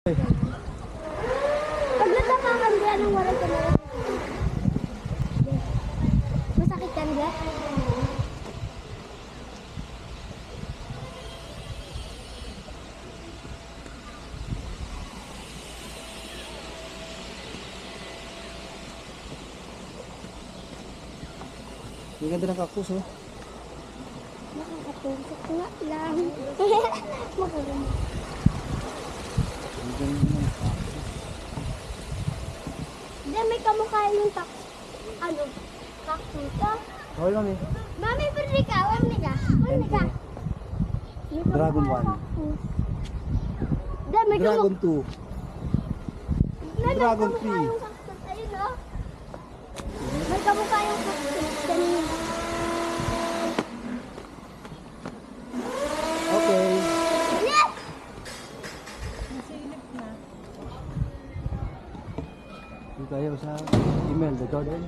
Pag natapakan ka ng waray ka na. Masakit yan ba? Ang ganda ng kaktus, oh. Nakakatusok nga lang. Magaganda. Ang ganda ng kaktus. Hindi, may kamukha yung cactus. Okay lang eh. Mami, pwede ka. Wala ka. Wala ka. May kamukha Dragon yung 1. cactus. Hindi, may Dragon kamukha. 2. Dragon 3. Yung cactus. Ayun, oh. May kamukha yung cactus. Kanina. Okay. Yes! Dito tayo sa email, the garden.